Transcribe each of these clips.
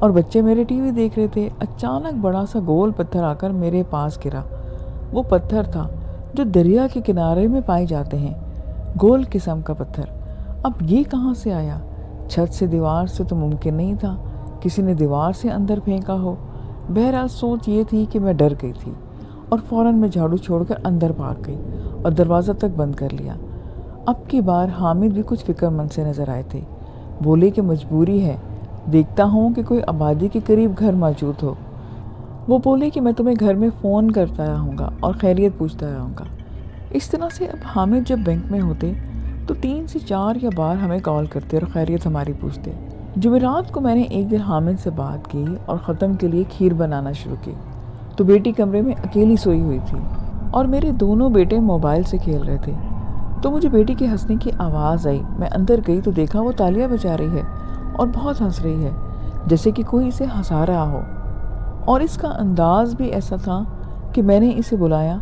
اور بچے میرے ٹی وی دیکھ رہے تھے۔ اچانک بڑا سا گول پتھر آ کر میرے پاس گرا۔ وہ پتھر تھا جو دریا کے کنارے میں پائے جاتے ہیں، گول قسم کا پتھر۔ اب یہ کہاں سے آیا؟ چھت سے دیوار سے تو ممکن نہیں تھا، کسی نے دیوار سے اندر پھینکا ہو۔ بہرحال سوچ یہ تھی کہ میں ڈر گئی تھی اور فوراً میں جھاڑو چھوڑ کر اندر بھاگ گئی اور دروازہ تک بند کر لیا۔ اب کی بار حامد بھی کچھ فکر مند سے نظر آئے تھے۔ بولے کہ مجبوری ہے، دیکھتا ہوں کہ کوئی آبادی کے قریب گھر موجود ہو۔ وہ بولے کہ میں تمہیں گھر میں فون کرتا رہوں گا اور خیریت پوچھتا رہوں گا۔ اس طرح سے اب حامد جب بینک میں ہوتے تو 3 سے 4 بار ہمیں کال کرتے اور خیریت ہماری پوچھتے۔ جمعرات کو میں نے ایک دن حامد سے بات کی اور ختم کے لیے کھیر بنانا شروع کی، تو بیٹی کمرے میں اکیلی سوئی ہوئی تھی اور میرے دونوں بیٹے موبائل سے کھیل رہے تھے۔ تو مجھے بیٹی کے ہنسنے کی آواز آئی۔ میں اندر گئی تو دیکھا وہ تالیاں بجا رہی ہے اور بہت ہنس رہی ہے، جیسے کہ کوئی اسے ہنسا رہا ہو، اور اس کا انداز بھی ایسا تھا کہ میں نے اسے بلایا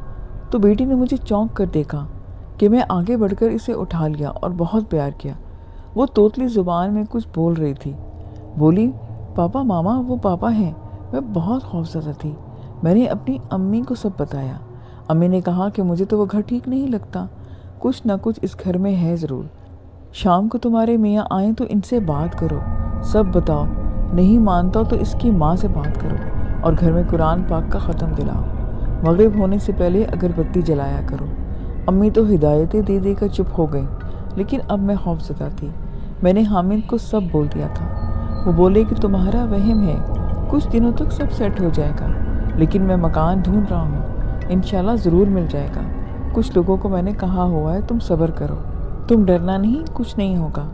تو بیٹی نے مجھے چونک کر دیکھا کہ میں آگے بڑھ کر اسے اٹھا لیا اور بہت پیار کیا۔ وہ توتلی زبان میں کچھ بول رہی تھی، بولی پاپا ماما وہ پاپا ہیں۔ میں بہت خوفزدہ تھی۔ میں نے اپنی امی کو سب بتایا۔ امی نے کہا کہ مجھے تو وہ گھر ٹھیک نہیں لگتا، کچھ نہ کچھ اس گھر میں ہے ضرور۔ شام کو تمہارے میاں آئیں تو ان سے بات کرو، سب بتاؤ، نہیں مانتا تو اس کی ماں سے بات کرو اور گھر میں قرآن پاک کا ختم دلاؤ۔ مغرب ہونے سے پہلے اگربتی جلایا کرو۔ امی تو ہدایتیں دے دے کر چپ ہو گئیں، لیکن اب میں خوفزدہ تھی۔ میں نے حامد کو سب بول دیا تھا۔ وہ بولے کہ تمہارا وہم ہے، کچھ دنوں تک سب سیٹ ہو جائے گا، لیکن میں مکان ڈھونڈ رہا ہوں، انشاءاللہ ضرور مل جائے گا۔ کچھ لوگوں کو میں نے کہا ہوا ہے تم صبر کرو، تم ڈرنا نہیں، کچھ نہیں ہوگا،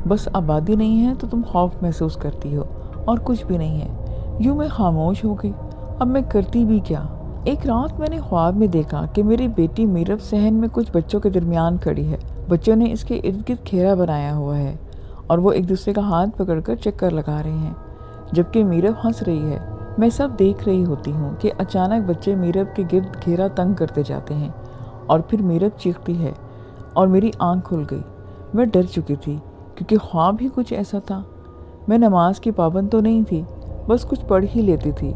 بس آبادی نہیں ہے تو تم خوف محسوس کرتی ہو اور کچھ بھی نہیں ہے۔ یوں میں خاموش ہو گئی۔ اب میں کرتی بھی کیا؟ ایک رات میں نے خواب میں دیکھا کہ میری بیٹی میرب صحن میں کچھ بچوں کے درمیان کھڑی ہے۔ بچوں نے اس کے ارد گرد گھیرا بنایا ہوا ہے اور وہ ایک دوسرے کا ہاتھ پکڑ کر چکر لگا رہے ہیں، جبکہ میرب ہنس رہی ہے۔ میں سب دیکھ رہی ہوتی ہوں کہ اچانک بچے میرب کے گرد گھیرا تنگ کرتے جاتے ہیں اور پھر میرب چیختی ہے اور میری آنکھ کھل گئی۔ میں ڈر چکی تھی کیونکہ خواب ہی کچھ ایسا تھا۔ میں نماز کی پابند تو نہیں تھی، بس کچھ پڑھ ہی لیتی تھی،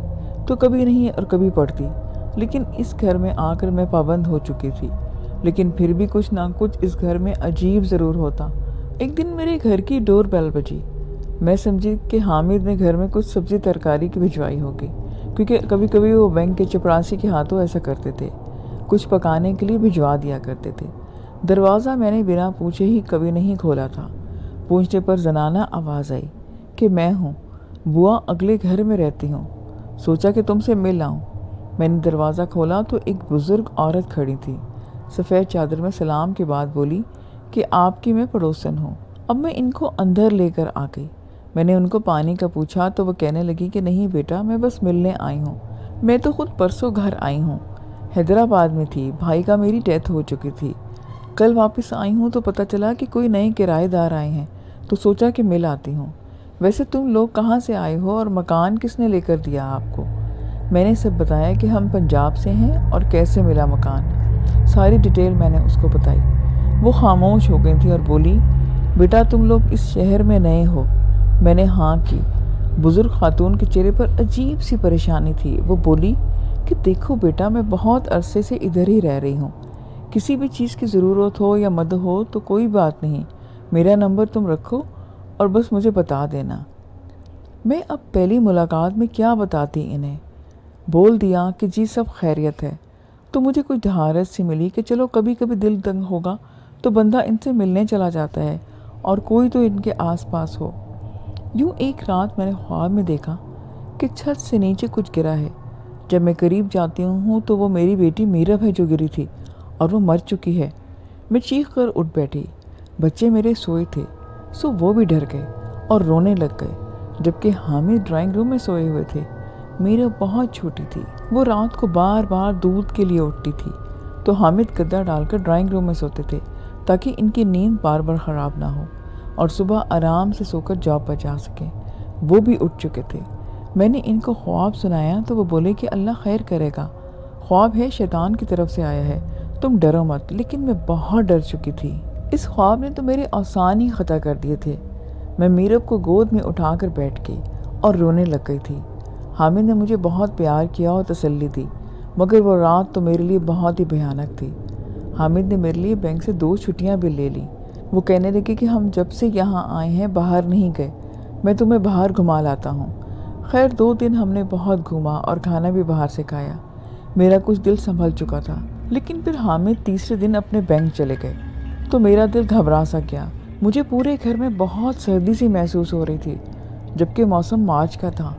تو کبھی نہیں اور کبھی پڑھتی، لیکن اس گھر میں آ کر میں پابند ہو چکی تھی، لیکن پھر بھی کچھ نہ کچھ اس گھر میں عجیب ضرور ہوتا۔ ایک دن میرے گھر کی ڈور بیل بجی۔ میں سمجھی کہ حامد نے گھر میں کچھ سبزی ترکاری کی بھجوائی ہوگی، کیونکہ کبھی کبھی وہ بینک کے چپراسی کے ہاتھوں ایسا کرتے تھے، کچھ پکانے کے لیے بھجوا دیا کرتے تھے۔ دروازہ میں نے بنا پوچھے ہی کبھی نہیں کھولا تھا۔ پوچھنے پر زنانہ آواز آئی کہ میں ہوں، بوا اگلے گھر میں رہتی ہوں، سوچا کہ تم سے مل آؤں۔ میں نے دروازہ کھولا تو ایک بزرگ عورت کھڑی تھی، سفید چادر میں سلام کے بعد بولی کہ آپ کی میں پڑوسن ہوں۔ اب میں ان کو اندر لے کر آ گئی۔ میں نے ان کو پانی کا پوچھا تو وہ کہنے لگی کہ نہیں بیٹا، میں بس ملنے آئی ہوں، میں تو خود پرسوں گھر آئی ہوں، حیدرآباد میں تھی، بھائی کا میری ڈیتھ ہو چکی تھی، کل واپس آئی ہوں تو پتہ چلا کہ کوئی نئے کرایہ دار آئے ہیں، تو سوچا کہ مل آتی ہوں۔ ویسے تم لوگ کہاں سے آئے ہو اور مکان کس نے لے کر دیا آپ کو؟ میں نے سب بتایا کہ ہم پنجاب سے ہیں اور کیسے ملا مکان، ساری ڈیٹیل میں نے اس کو بتائی۔ وہ خاموش ہو گئی تھی اور بولی بیٹا تم لوگ اس شہر میں نئے ہو؟ میں نے ہاں کی۔ بزرگ خاتون کے چہرے پر عجیب سی پریشانی تھی۔ وہ بولی کہ دیکھو بیٹا، میں بہت عرصے سے ادھر ہی رہ رہی ہوں، کسی بھی چیز کی ضرورت ہو یا مدد ہو تو کوئی بات نہیں، میرا نمبر تم رکھو اور بس مجھے بتا دینا۔ میں اب پہلی ملاقات میں کیا بتاتی انہیں، بول دیا کہ جی سب خیریت ہے، تو مجھے کچھ ڈھارس سی ملی کہ چلو کبھی کبھی دل تنگ ہوگا تو بندہ ان سے ملنے چلا جاتا ہے اور کوئی تو ان کے آس پاس ہو۔ یوں ایک رات میں نے خواب میں دیکھا کہ چھت سے نیچے کچھ گرا ہے۔ جب میں قریب جاتی ہوں تو وہ میری بیٹی میرب ہے جو گری تھی اور وہ مر چکی ہے۔ میں چیخ کر اٹھ بیٹھی۔ بچے میرے سوئے تھے، سو وہ بھی ڈر گئے اور رونے لگ گئے، جبکہ حامد ڈرائنگ روم میں سوئے ہوئے تھے۔ میرب بہت چھوٹی تھی، وہ رات کو بار بار دودھ کے لیے اٹھتی تھی، تو حامد گدا ڈال کر ڈرائنگ روم میں سوتے تھے تاکہ ان کی نیند بار بار خراب نہ ہو اور صبح آرام سے سو کر جاب پر جا سکیں۔ وہ بھی اٹھ چکے تھے۔ میں نے ان کو خواب سنایا تو وہ بولے کہ اللہ خیر کرے گا، خواب ہے شیطان کی طرف سے آیا ہے، تم ڈرو مت۔ لیکن میں بہت ڈر چکی تھی، اس خواب نے تو میرے اوسان ہی خطا کر دیے تھے۔ میں میرب کو گود میں اٹھا کر بیٹھ گئی اور رونے لگ گئی تھی۔ حامد نے مجھے بہت پیار کیا اور تسلی دی، مگر وہ رات تو میرے لیے بہت ہی بھیانک تھی۔ حامد نے میرے لیے بینک سے 2 چھٹیاں بھی لے لیں۔ وہ کہنے لگے کہ ہم جب سے یہاں آئے ہیں باہر نہیں گئے، میں تمہیں باہر گھما لاتا ہوں۔ خیر 2 دن ہم نے بہت گھوما اور کھانا بھی باہر سے کھایا۔ میرا کچھ دل سنبھل چکا تھا، لیکن پھر حامد تیسرے دن اپنے بینک چلے گئے تو میرا دل گھبرا سا گیا۔ مجھے پورے گھر میں بہت سردی سی محسوس ہو رہی تھی، جبکہ موسم مارچ کا تھا۔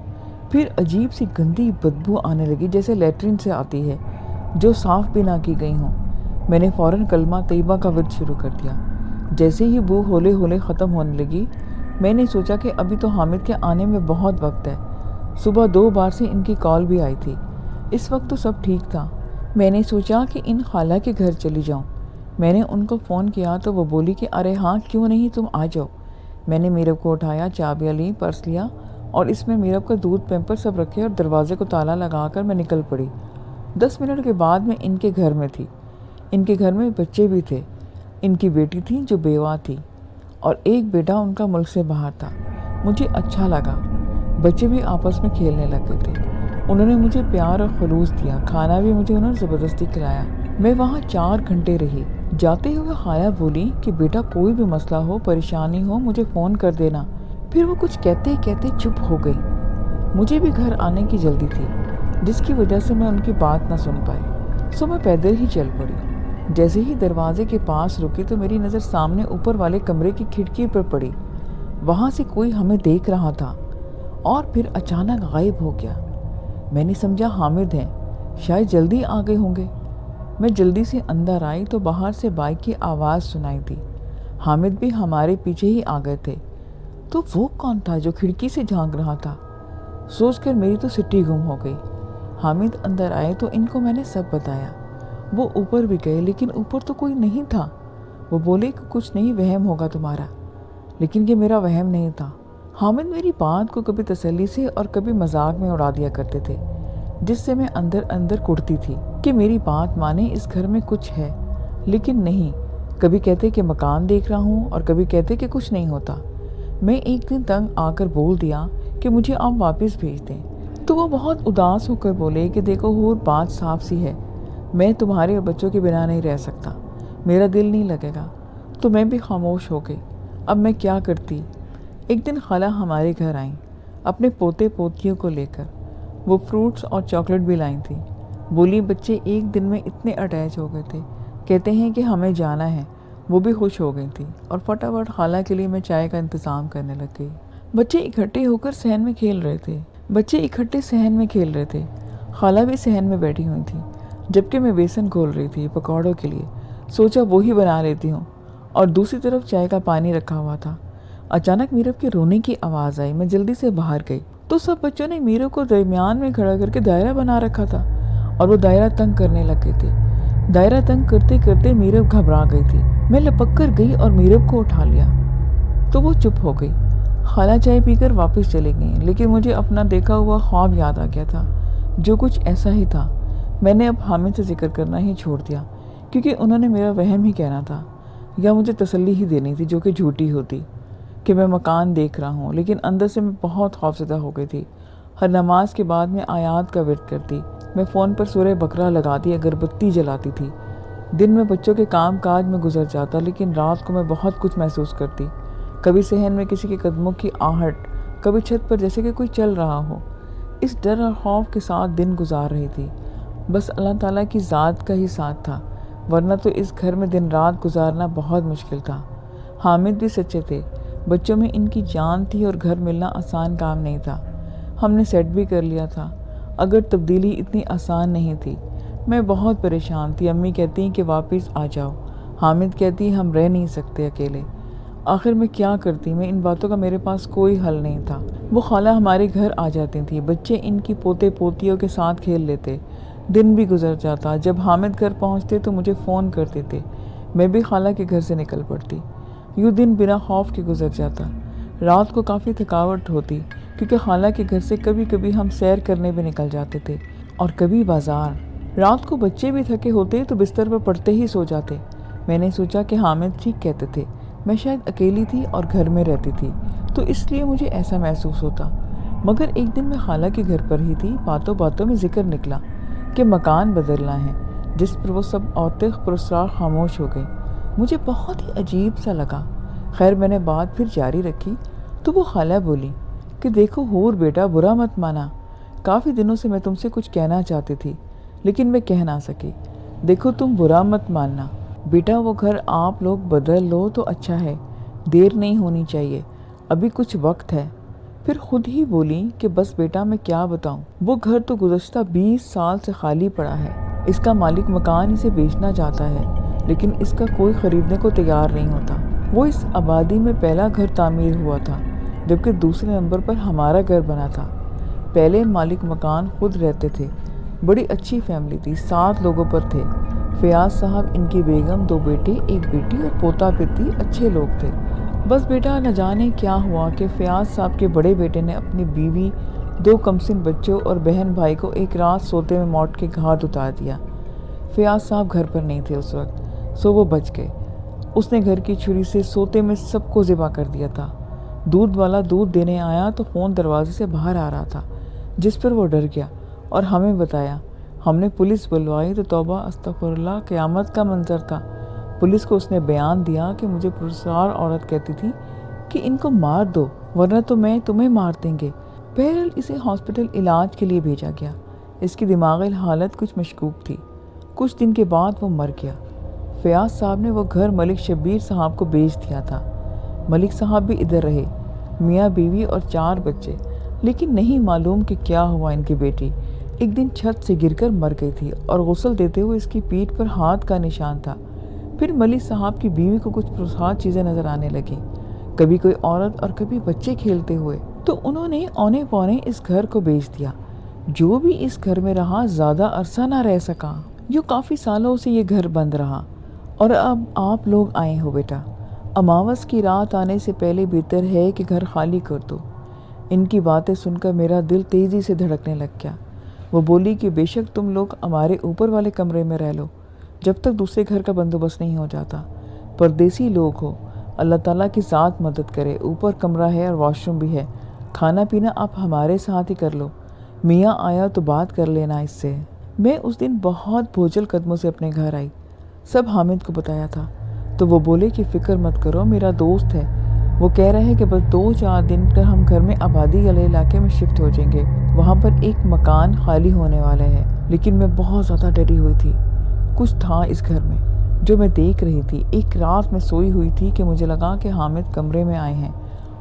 پھر عجیب سی گندی بدبو آنے لگی جیسے لیٹرین سے آتی ہے، جو صاف بھی نہ کی گئی ہوں۔ میں نے فوراً کلمہ طیبہ کا ورد شروع کر دیا۔ جیسے ہی بو ہولے ہولے ختم ہونے لگی، میں نے سوچا کہ ابھی تو حامد کے آنے میں بہت وقت ہے۔ صبح 2 بار سے ان کی کال بھی آئی تھی۔ اس وقت تو سب ٹھیک تھا۔ میں نے سوچا کہ ان خالہ کے گھر چلی جاؤں۔ میں نے ان کو فون کیا تو وہ بولی کہ ارے ہاں کیوں نہیں، تم آ جاؤ۔ میں نے میرب کو اٹھایا، چابیاں لیں، پرس لیا اور اس میں میرب کا دودھ پیمپر سب رکھے اور دروازے کو تالا لگا کر میں نکل پڑی۔ 10 منٹ کے بعد میں ان کے گھر میں تھی۔ ان کے گھر میں بچے بھی تھے۔ ان کی بیٹی تھی جو بیوہ تھی اور ایک بیٹا ان کا ملک سے باہر تھا۔ مجھے اچھا لگا۔ بچے بھی آپس میں کھیلنے لگ گئے تھے۔ انہوں نے مجھے پیار اور خلوص دیا۔ کھانا بھی مجھے انہوں نے زبردستی کھلایا۔ میں وہاں 4 گھنٹے رہی۔ جاتے ہوئے خالہ بولی کہ بیٹا کوئی بھی مسئلہ ہو، پریشانی ہو، مجھے فون کر دینا۔ پھر وہ کچھ کہتے کہتے چپ ہو گئی۔ مجھے بھی گھر آنے کی جلدی تھی، جس کی وجہ سے میں ان کی بات نہ سن پائی، سو میں پیدل ہی چل پڑی۔ جیسے ہی دروازے کے پاس رکی تو میری نظر سامنے اوپر والے کمرے کی کھڑکی پر پڑی۔ وہاں سے کوئی ہمیں دیکھ رہا تھا اور پھر اچانک غائب ہو گیا۔ میں نے سمجھا حامد ہیں، شاید جلدی آ گئے ہوں گے۔ میں جلدی سے اندر آئی تو باہر سے بائک کی آواز سنائی دی۔ حامد بھی ہمارے پیچھے ہی آ گئے تھے۔ تو وہ کون تھا جو کھڑکی سے جھانک رہا تھا؟ سوچ کر میری تو سٹی گم ہو گئی۔ حامد اندر آئے تو ان کو میں نے سب بتایا۔ وہ اوپر بھی گئے، لیکن اوپر تو کوئی نہیں تھا۔ وہ بولے کہ کچھ نہیں، وہم ہوگا تمہارا، لیکن یہ میرا وہم نہیں تھا۔ حامد میری بات کو کبھی تسلی سے اور کبھی مذاق میں اڑا دیا کرتے تھے، جس سے میں اندر اندر کڑتی تھی کہ میری بات مانے، اس گھر میں کچھ ہے، لیکن نہیں۔ کبھی کہتے کہ مکان دیکھ رہا ہوں اور کبھی کہتے کہ کچھ نہیں ہوتا۔ میں ایک دن تنگ آ کر بول دیا کہ مجھے آپ واپس بھیج دیں، تو وہ بہت اداس ہو کر بولے کہ دیکھو حور، بات صاف سی ہے، میں تمہارے اور بچوں کے بنا نہیں رہ سکتا، میرا دل نہیں لگے گا۔ تو میں بھی خاموش ہو گئی۔ اب میں کیا کرتی؟ ایک دن خالہ ہمارے گھر آئیں اپنے پوتے پوتیوں کو لے کر۔ وہ فروٹس اور چاکلیٹ بھی لائیں تھیں۔ بولی بچے ایک دن میں اتنے اٹیچ ہو گئے تھے، کہتے ہیں کہ ہمیں جانا ہے۔ وہ بھی خوش ہو گئی تھی اور فٹافٹ خالہ کے لیے میں چائے کا انتظام کرنے لگ گئی۔ بچے اکٹھے ہو کر صحن میں کھیل رہے تھے۔ خالہ بھی صحن میں بیٹھی ہوئی تھی، جبکہ میں بیسن گھول رہی تھی پکوڑوں کے لیے۔ سوچا وہی بنا لیتی ہوں، اور دوسری طرف چائے کا پانی رکھا ہوا تھا۔ اچانک میرب کے رونے کی آواز آئی۔ میں جلدی سے باہر گئی تو سب بچوں نے میرب کو درمیان میں کھڑا کر کے دائرہ بنا رکھا تھا اور وہ دائرہ تنگ کرنے لگ گئے تھے۔ دائرہ تنگ کرتے کرتے میرب گھبرا گئی تھی۔ میں لپک کر گئی اور میرب کو اٹھا لیا تو وہ چپ ہو گئی۔ خالہ چائے پی کر واپس چلی گئیں، لیکن مجھے اپنا دیکھا ہوا خواب یاد آ گیا تھا، جو کچھ ایسا ہی تھا۔ میں نے اب حامد سے ذکر کرنا ہی چھوڑ دیا، کیونکہ انہوں نے میرا وہم ہی کہنا تھا یا مجھے تسلی ہی دینی تھی، جو کہ جھوٹی ہوتی، کہ میں مکان دیکھ رہا ہوں، لیکن اندر سے میں بہت خوفزدہ ہو گئی تھی۔ ہر نماز کے بعد میں آیات کا ورد کرتی، میں فون پر سورہ بقرہ لگاتی، اگربتی جلاتی تھی۔ دن میں بچوں کے کام کاج میں گزر جاتا، لیکن رات کو میں بہت کچھ محسوس کرتی۔ کبھی صحن میں کسی کے قدموں کی آہٹ، کبھی چھت پر جیسے کہ کوئی چل رہا ہو۔ اس ڈر اور خوف کے ساتھ دن گزار رہی تھی۔ بس اللہ تعالیٰ کی ذات کا ہی ساتھ تھا، ورنہ تو اس گھر میں دن رات گزارنا بہت مشکل تھا۔ حامد بھی سچے تھے، بچوں میں ان کی جان تھی اور گھر ملنا آسان کام نہیں تھا۔ ہم نے سیٹ بھی کر لیا تھا، اگر تبدیلی اتنی آسان نہیں تھی۔ میں بہت پریشان تھی۔ امی کہتی کہ واپس آ جاؤ، حامد کہتی ہم رہ نہیں سکتے اکیلے۔ آخر میں کیا کرتی؟ میں ان باتوں کا میرے پاس کوئی حل نہیں تھا۔ وہ خالہ ہمارے گھر آ جاتی تھی، بچے ان کی پوتے پوتیوں کے ساتھ کھیل لیتے، دن بھی گزر جاتا۔ جب حامد گھر پہنچتے تو مجھے فون کرتے تھے، میں بھی خالہ کے گھر سے نکل پڑتی۔ یوں دن بنا خوف کے گزر جاتا۔ رات کو کافی تھکاوٹ ہوتی، کیونکہ خالہ کے گھر سے کبھی کبھی ہم سیر کرنے بھی نکل جاتے تھے اور کبھی بازار۔ رات کو بچے بھی تھکے ہوتے تو بستر پر پڑتے ہی سو جاتے۔ میں نے سوچا کہ حامد ٹھیک کہتے تھے، میں شاید اکیلی تھی اور گھر میں رہتی تھی، تو اس لیے مجھے ایسا محسوس ہوتا۔ مگر ایک دن میں خالہ کے گھر پر ہی تھی، باتوں باتوں میں ذکر نکلا کہ مکان بدلنا ہے، جس پر وہ سب عورتیں پرسرار خاموش ہو گئیں۔ مجھے بہت ہی عجیب سا لگا۔ خیر میں نے بات پھر جاری رکھی تو وہ خالہ بولی کہ دیکھو حور بیٹا، برا مت مانا، کافی دنوں سے میں تم سے کچھ کہنا چاہتی تھی لیکن میں کہہ نہ سکی۔ دیکھو تم برا مت ماننا بیٹا، وہ گھر آپ لوگ بدل لو تو اچھا ہے، دیر نہیں ہونی چاہیے، ابھی کچھ وقت ہے۔ پھر خود ہی بولی کہ بس بیٹا میں کیا بتاؤں، وہ گھر تو گزشتہ 20 سال سے خالی پڑا ہے، اس کا مالک مکان اسے بیچنا چاہتا ہے لیکن اس کا کوئی خریدنے کو تیار نہیں ہوتا۔ وہ اس آبادی میں پہلا گھر تعمیر ہوا تھا، جبکہ دوسرے نمبر پر ہمارا گھر بنا تھا۔ پہلے مالک مکان خود رہتے تھے، بڑی اچھی فیملی تھی، 7 لوگوں پر تھے۔ فیاض صاحب، ان کی بیگم، 2 بیٹے، 1 بیٹی اور پوتا پتی، اچھے لوگ تھے۔ بس بیٹا نہ جانے کیا ہوا کہ فیاض صاحب کے بڑے بیٹے نے اپنی بیوی، 2 کمسن بچوں اور بہن بھائی کو ایک رات سوتے میں موت کے گھاٹ اتار دیا۔ فیاض صاحب گھر پر نہیں تھے اس وقت، سو وہ بچ گئے۔ اس نے گھر کی چھری سے سوتے میں سب کو ذبح کر دیا تھا۔ دودھ والا دودھ دینے آیا تو خون دروازے سے باہر آ رہا تھا، جس پر وہ ڈر گیا اور ہمیں بتایا۔ ہم نے پولیس بلوائی تو توبہ استغفر اللہ، قیامت کا منظر تھا۔ پولیس کو اس نے بیان دیا کہ مجھے پرسرار عورت کہتی تھی کہ ان کو مار دو ورنہ تو میں تمہیں مار دیں گے۔ بہرحال اسے ہاسپٹل علاج کے لیے بھیجا گیا۔ اس کی دماغی حالت کچھ مشکوک تھی۔ کچھ دن کے بعد وہ مر گیا۔ فیاض صاحب نے وہ گھر ملک شبیر صاحب کو بیچ دیا تھا۔ ملک صاحب بھی ادھر رہے، میاں بیوی اور 4 بچے، لیکن نہیں معلوم کہ کیا ہوا۔ ان کی بیٹی ایک دن چھت سے گر کر مر گئی تھی اور غسل دیتے ہوئے اس کی پیٹھ پر ہاتھ کا نشان تھا۔ پھر ملک صاحب کی بیوی کو کچھ پرساد چیزیں نظر آنے لگیں، کبھی کوئی عورت اور کبھی بچے کھیلتے ہوئے، تو انہوں نے اونے پونے اس گھر کو بیچ دیا۔ جو بھی اس گھر میں رہا زیادہ عرصہ نہ رہ سکا، جو کافی سالوں سے یہ گھر بند رہا۔ اور اب آپ لوگ آئے ہو بیٹا، اماوس کی رات آنے سے پہلے بہتر ہے کہ گھر خالی کر دو۔ ان کی باتیں سن کر میرا دل تیزی سے دھڑکنے لگ گیا۔ وہ بولی کہ بے شک تم لوگ ہمارے اوپر والے کمرے میں رہ لو جب تک دوسرے گھر کا بندوبست نہیں ہو جاتا۔ پردیسی لوگ ہو، اللہ تعالیٰ کی ذات مدد کرے، اوپر کمرہ ہے اور واش روم بھی ہے، کھانا پینا آپ ہمارے ساتھ ہی کر لو، میاں آیا تو بات کر لینا اس سے۔ میں اس دن بہت بوجھل قدموں سے اپنے گھر آئی، سب حامد کو بتایا تھا تو وہ بولے کہ فکر مت کرو، میرا دوست ہے، وہ کہہ رہے ہیں کہ بس 2-4 دن کر ہم گھر میں آبادی والے علاقے میں شفٹ ہو جائیں گے، وہاں پر ایک مکان خالی ہونے والا ہے۔ لیکن میں بہت زیادہ ڈری ہوئی تھی، کچھ تھا اس گھر میں جو میں دیکھ رہی تھی۔ ایک رات میں سوئی ہوئی تھی کہ مجھے لگا کہ حامد کمرے میں آئے ہیں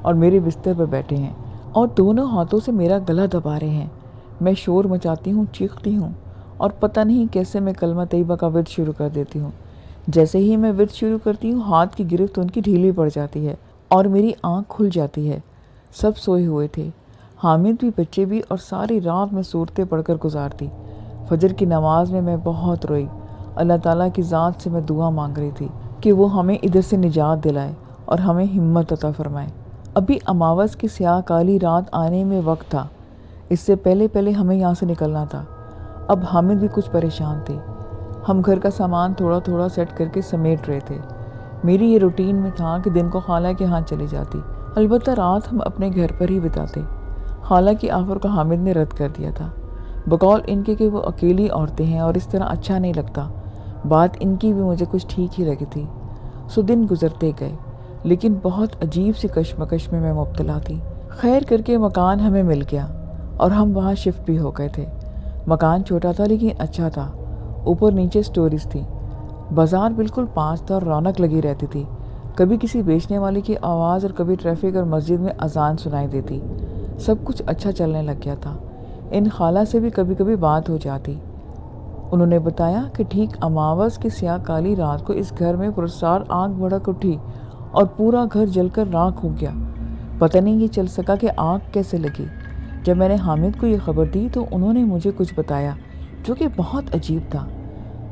اور میرے بستر پر بیٹھے ہیں اور دونوں ہاتھوں سے میرا گلا دبا رہے ہیں۔ میں شور مچاتی ہوں، چیختی ہوں اور پتہ نہیں کیسے میں کلمہ طیبہ کا ورد شروع کر دیتی ہوں۔ جیسے ہی میں ورد شروع کرتی ہوں، ہاتھ کی گرفت ان کی ڈھیلی پڑ جاتی ہے اور میری آنکھ کھل جاتی ہے۔ سب سوئے ہوئے تھے، حامد بھی، بچے بھی، اور ساری رات میں صورتیں پڑھ کر گزارتی۔ فجر کی نماز میں بہت روئی، اللہ تعالیٰ کی ذات سے میں دعا مانگ رہی تھی کہ وہ ہمیں ادھر سے نجات دلائے اور ہمیں ہمت عطا فرمائے۔ ابھی اماوس کی سیاہ کالی رات آنے میں وقت تھا، اس سے پہلے ہمیں یہاں سے نکلنا تھا۔ اب حامد بھی کچھ پریشان تھے۔ ہم گھر کا سامان تھوڑا تھوڑا سیٹ کر کے سمیٹ رہے تھے۔ میری یہ روٹین میں تھا کہ دن کو خالہ کے ہاں چلی جاتی، البتہ رات ہم اپنے گھر پر ہی بتاتے۔ خالہ کی آفر کو حامد نے رد کر دیا تھا، بقول ان کے کہ وہ اکیلی عورتیں ہیں اور اس طرح اچھا نہیں لگتا۔ بات ان کی بھی مجھے کچھ ٹھیک ہی لگی تھی۔ سو دن گزرتے گئے، لیکن بہت عجیب سی کشمکش میں مبتلا تھی۔ خیر کر کے مکان ہمیں مل گیا اور ہم وہاں شفٹ بھی ہو گئے تھے۔ مکان چھوٹا تھا لیکن اچھا تھا، اوپر نیچے سٹوریز تھی، بازار بالکل پاس تھا اور رونق لگی رہتی تھی۔ کبھی کسی بیچنے والے کی آواز اور کبھی ٹریفک اور مسجد میں اذان سنائی دیتی۔ سب کچھ اچھا چلنے لگ گیا تھا۔ ان خالہ سے بھی کبھی کبھی بات ہو جاتی۔ انہوں نے بتایا کہ ٹھیک اماوس کی سیاہ کالی رات کو اس گھر میں پرسرار آگ بھڑک اٹھی اور پورا گھر جل کر راکھ ہو گیا۔ پتہ نہیں یہ چل سکا کہ آگ کیسے لگی۔ جب میں نے حامد کو یہ خبر دی تو انہوں نے مجھے کچھ بتایا جو کہ بہت عجیب تھا۔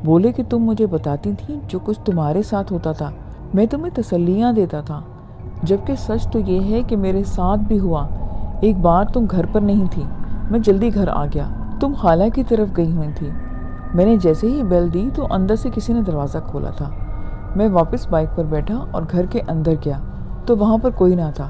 بولے کہ تم مجھے بتاتی تھیں جو کچھ تمہارے ساتھ ہوتا تھا، میں تمہیں تسلیاں دیتا تھا، جبکہ سچ تو یہ ہے کہ میرے ساتھ بھی ہوا۔ ایک بار تم گھر پر نہیں تھی، میں جلدی گھر آ گیا، تم خالہ کی طرف گئی ہوئی تھی۔ میں نے جیسے ہی بیل دی تو اندر سے کسی نے دروازہ کھولا تھا۔ میں واپس بائک پر بیٹھا اور گھر کے اندر گیا تو وہاں پر کوئی نہ تھا۔